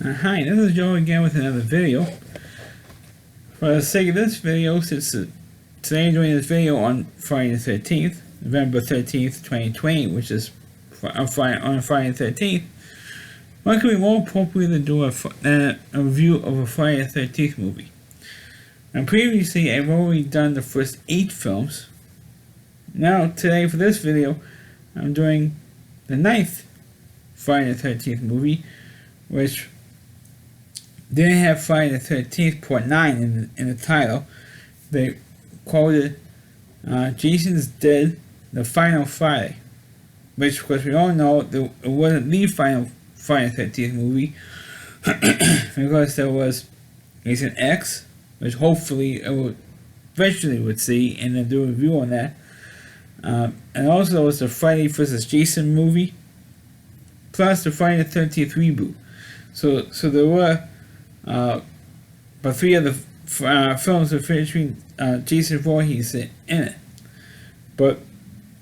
Hi, this is Joe again with another video. For the sake of this video, since today I'm doing this video on Friday the 13th, November 13th, 2020, which is on Friday the 13th, what could be more appropriate to do a review of a Friday the 13th movie? And previously, I've already done the first 8 films. Now, today for this video, I'm doing the 9th Friday the 13th movie, which didn't have Friday the 13th Part 9 in the title. They called it Jason's Dead, the Final Friday, which, of course, we all know it wasn't the final Friday the 13th movie because there was Jason X, which hopefully eventually would see and then do a review on that. And also there was the Friday vs. Jason movie, plus the Friday the 13th reboot. So there were but 3 of the films were featuring Jason Voorhees in it. But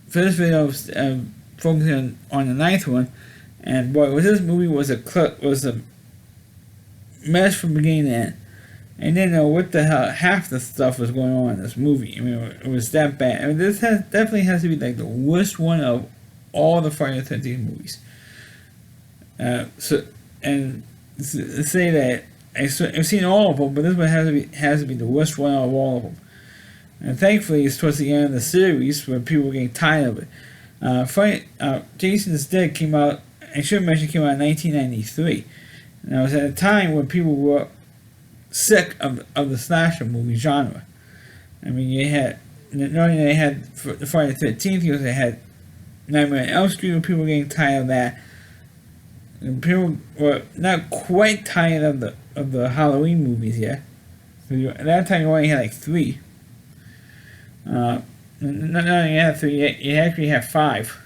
for this video, I was focusing on the 9th one, and boy, this movie was a mess from beginning to end. I didn't know what the hell half the stuff was going on in this movie. I mean, it was that bad. I mean, this definitely has to be like the worst one of all the Friday the 13th movies. Say that I've seen all of them, but this one has to be the worst one out of all of them. And thankfully, it's towards the end of the series where people were getting tired of it. Jason's Dead came out. I should mention came out in 1993. And it was at a time when people were sick of the slasher movie genre. I mean, you had not only they had the Friday the 13th, you also had Nightmare on Elm Street, where people were getting tired of that. And people were not quite tired of the Halloween movies yet. At that time, you only had like 3. Not only you had 3, you actually had 5.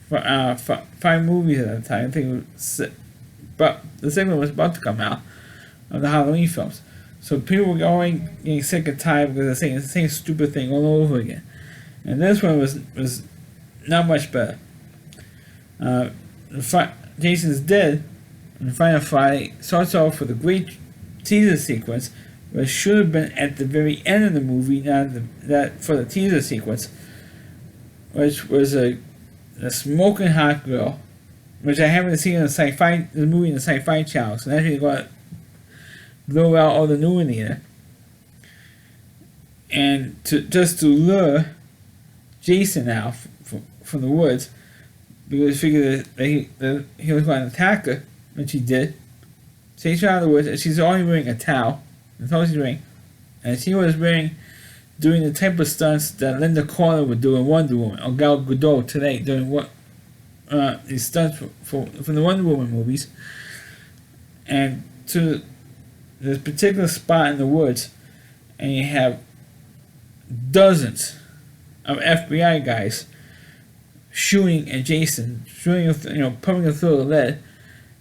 5 movies at that time. I think it was, but the second one was about to come out of the Halloween films. So people were getting sick and tired because they're saying the same stupid thing all over again. And this one was not much better. Jason's Dead and Final Friday starts off with a great teaser sequence, which should have been at the very end of the movie, not for the teaser sequence, which was a smoking hot girl, which I haven't seen in the movie in the Sci-Fi Channel, so naturally they're going to blow out all the nudity in it. And to lure Jason out from the woods, because he figured that he was going to attack her, which he did. Takes her out of the woods, and she's only wearing a towel. That's all she's wearing. And she was doing the type of stunts that Linda Carter would do in Wonder Woman, or Gal Gadot today, doing these stunts from the Wonder Woman movies. And to this particular spot in the woods, and you have dozens of FBI guys shooting at Jason, pumping him through the lead,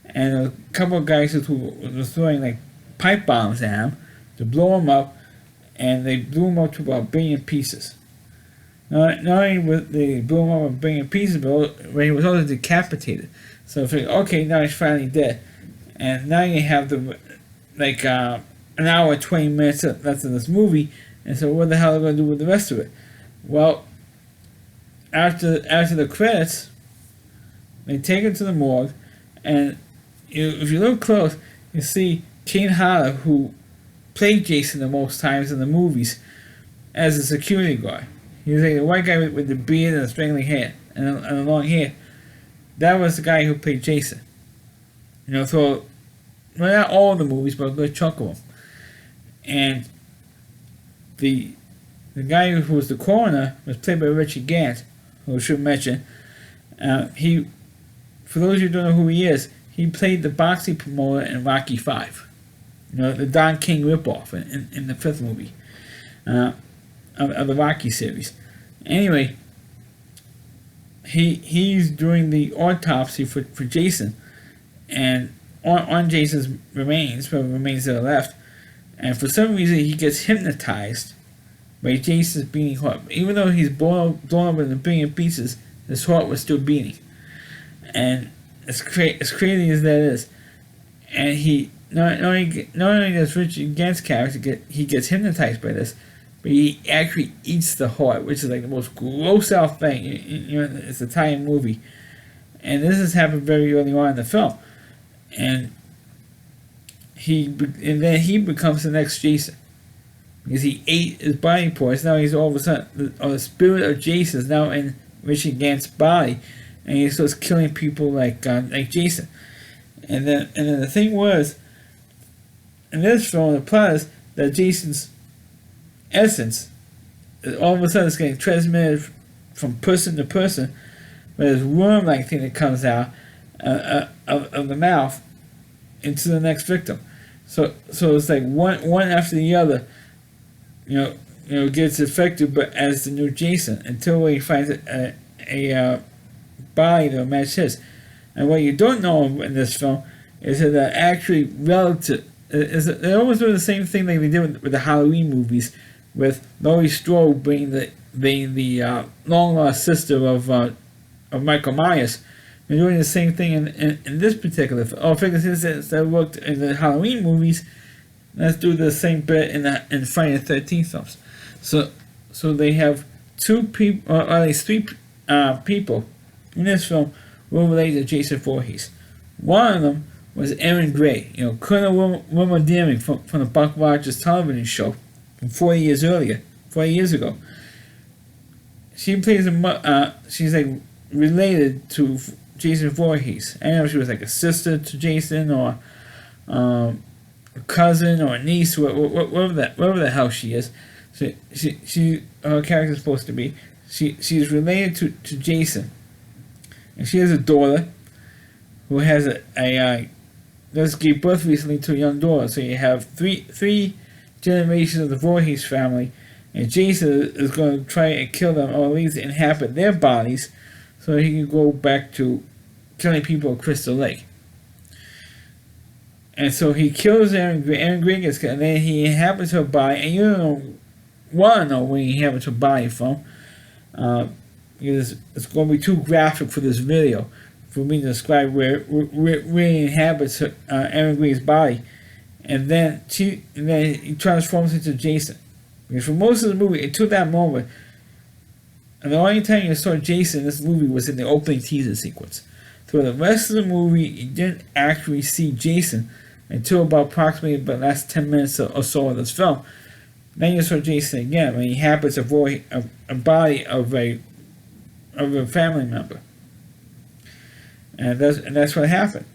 and a couple of guys who were throwing like pipe bombs at him to blow him up, and they blew him up to about 1 billion pieces. Not only did they blow him up 1 billion pieces, but he was also decapitated. So if okay, now he's finally dead, and now you have an hour 20 minutes left of this movie, and so what the hell are they going to do with the rest of it? Well, after the credits, they take it to the morgue, and if you look close, you see Kane Hodder, who played Jason the most times in the movies, as a security guard. He was like the white guy with the beard and the strangling hair and the long hair. That was the guy who played Jason. Well, not all the movies, but a good chunk of them. And the guy who was the coroner was played by Richard Gant, who I should mention. For those who don't know who he is, he played the boxing promoter in Rocky V. The Don King ripoff in the 5th movie of the Rocky series. Anyway, he's doing the autopsy for Jason, and on Jason's remains, whatever remains that are left, and for some reason he gets hypnotized by Jason's beating heart. Even though he's blown up in a billion pieces, his heart was still beating. And as crazy as that is, and he not only does Richard Gant's character he gets hypnotized by this, but he actually eats the heart, which is like the most gross out thing. It's a Italian movie, and this has happened very early on in the film, and then he becomes the next Jason because he ate his body parts. Now he's all of a sudden the spirit of Jason is now in Richard Gant's body, and he starts killing people like Jason. And then the thing was, in this film, the plot is that Jason's essence, all of a sudden, is getting transmitted from person to person, but this worm-like thing that comes out of the mouth into the next victim. So it's like one after the other, gets affected, but as the new Jason, until he finds a body that will match his. And what you don't know in this film is that they're actually relative. They almost do the same thing like they did with the Halloween movies, with Laurie Strode being the long lost sister of Michael Myers. They're doing the same thing in this particular film. Oh, figure since that worked in the Halloween movies, let's do the same bit in Friday the 13th films. So they have two people, or at least three people in this film were related to Jason Voorhees. One of them was Erin Gray, Colonel Wilma Deering from the Buck Rogers television show from 40 years ago. She plays she's like related to Jason Voorhees. I don't know if she was like a sister to Jason or a cousin or a niece, whatever the hell she is. So her character is supposed to be. She's related to Jason, and she has a daughter who has just gave birth recently to a young daughter. So you have three generations of the Voorhees family, and Jason is going to try and kill them, or at least inhabit their bodies, so he can go back to killing people at Crystal Lake. And so he kills Erin Gray, and then he inhabits her body, and you don't want to know where he inhabits her body from, because it's going to be too graphic for this video, for me to describe where he inhabits Erin Gray's body, and then he transforms into Jason. Because for most of the movie, until that moment, and the only time you saw Jason in this movie was in the opening teaser sequence. Through the rest of the movie, you didn't actually see Jason until approximately the last 10 minutes or so of this film. Then you saw Jason again when he inhabits a body of a family member. And that's what happened.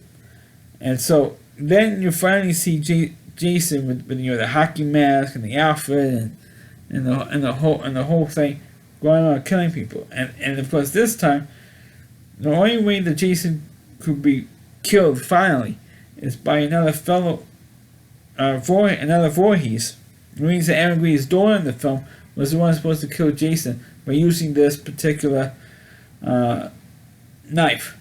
And so then you finally see Jason with the hockey mask and the outfit and the whole thing going on killing people. And of course this time the only way that Jason could be killed finally is by another fellow another Voorhees. It means that Erin Gray's daughter in the film was the one supposed to kill Jason by using this particular knife.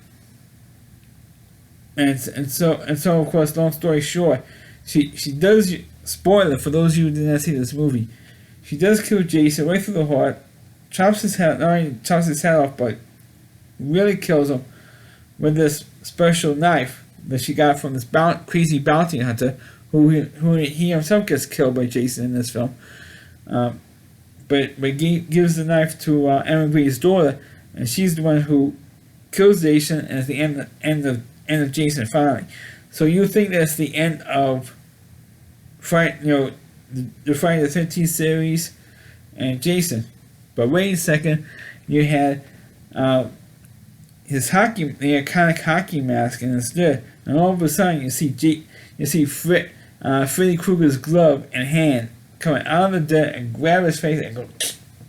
And so of course, long story short, she does, spoiler for those of you who did not see this movie, she does kill Jason right through the heart, chops his head off, but really kills him with this special knife that she got from this crazy bounty hunter who he himself gets killed by Jason in this film. But he gives the knife to Erin Gray's daughter, and she's the one who kills Jason, and it's the end of Jason finally. So you think that's the end of the Friday the 13th series and Jason, but wait a second, you had his the iconic hockey mask, and it's there, and all of a sudden you see Freddy Krueger's glove and hand coming out of the dirt and grab his face and go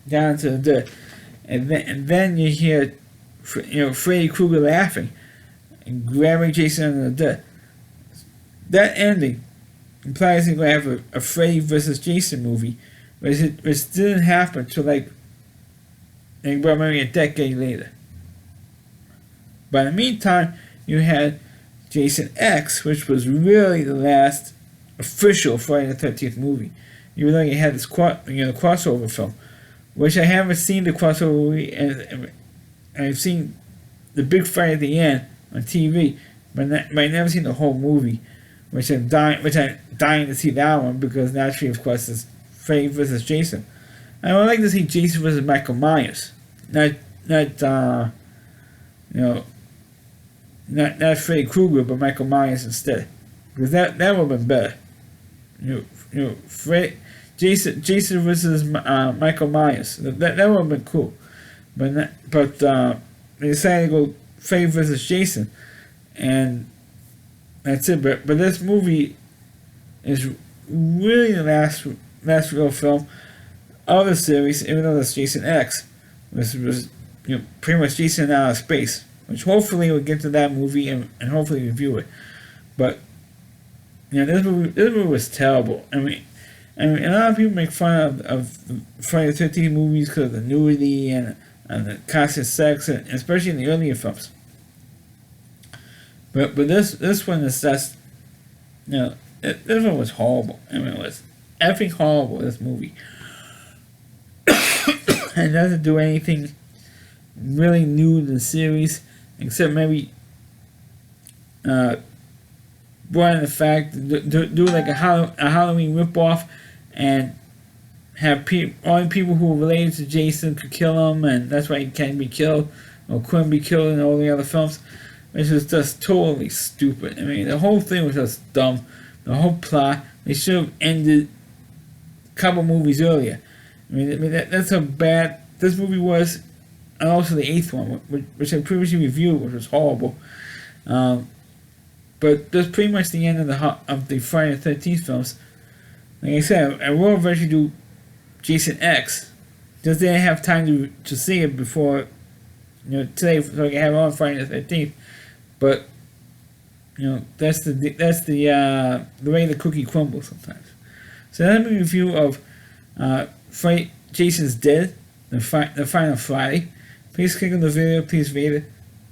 down into the dirt, and then you hear Freddy Krueger laughing and grabbing Jason under the dirt. That ending implies you're going to have a Freddy versus Jason movie, which didn't happen until like about maybe a decade later. But in the meantime, you had Jason X, which was really the last official Friday the 13th movie. Even though you had this crossover film, which I haven't seen the crossover movie, and I've seen the big fight at the end on TV, but I've never seen the whole movie. I'm dying to see that one because naturally, of course, it's Freddy versus Jason. I would like to see Jason versus Michael Myers, not you know, not Freddy Krueger, but Michael Myers instead, because that would have been better. Jason versus Michael Myers. That would have been cool, but they decided to go Freddy versus Jason, and that's it. But this movie is really the last real film of the series, even though it's Jason X, which was pretty much Jason out of space, which hopefully we'll get to that movie and hopefully review it. But this movie was terrible. I mean, a lot of people make fun of the Friday the 13th movies because of the nudity and the constant sex, and especially in the earlier films. But this one is just, this one was horrible. I mean, it was effing horrible, this movie. And it doesn't do anything really new to the series, except maybe brought in the fact do like a Halloween ripoff and have all the people who are related to Jason could kill him, and that's why he can't be killed or couldn't be killed in all the other films, which is just totally stupid. I mean, the whole thing was just dumb. The whole plot, they should have ended a couple movies earlier. I mean that's how bad this movie was, and also the 8th one, which I previously reviewed, which was horrible. But that's pretty much the end of the Friday the 13th films. Like I said, I will eventually do Jason X. Just didn't have time to see it before today, so I can have it on Friday the 13th. But that's the way the cookie crumbles sometimes. So that's my review of Jason's Dead, the final Friday. Please click on the video, please rate it,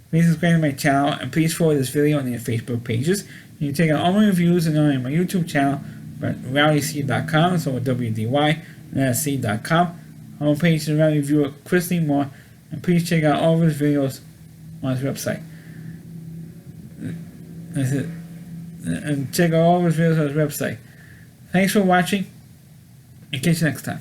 please subscribe to my channel, and please follow this video on your Facebook pages. You can check out all my reviews and on my YouTube channel at rowdyc.com, so WDY, and that's C.com. Homepage is Rowdy Reviewer Chris Lee Moore, and please check out all of his videos on his website. That's it. And check out all of his videos on his website. Thanks for watching, and catch you next time.